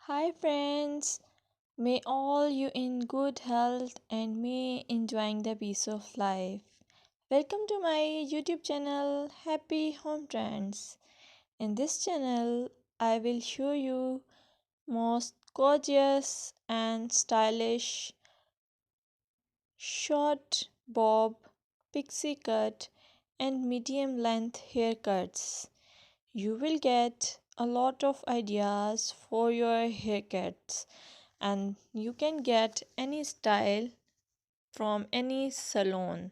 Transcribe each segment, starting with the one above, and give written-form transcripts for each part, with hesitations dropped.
Hi friends, may all you in good health and may enjoying the peace of life. Welcome to my YouTube channel Happy Home Trends. In this channel, I will show you most gorgeous and stylish short bob, pixie cut and medium length haircuts. You will get a lot of ideas for your haircuts and you can get any style from any salon.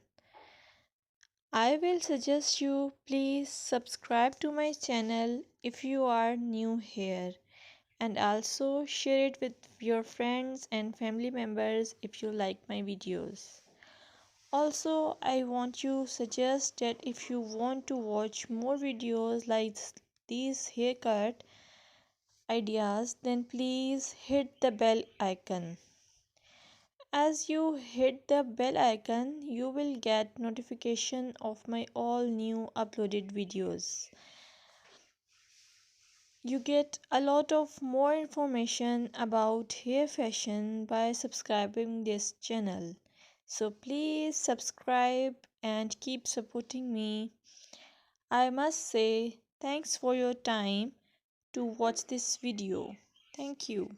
I will suggest you please subscribe to my channel if you are new here and also share it with your friends and family members if you like my videos. Also, I want to suggest that if you want to watch more videos like these haircut ideas, then please hit the bell icon. As you hit the bell icon, you will get notification of my all new uploaded videos. You get a lot of more information about hair fashion by subscribing this channel. So please subscribe and keep supporting me. I must say thanks for your time to watch this video. Thank you.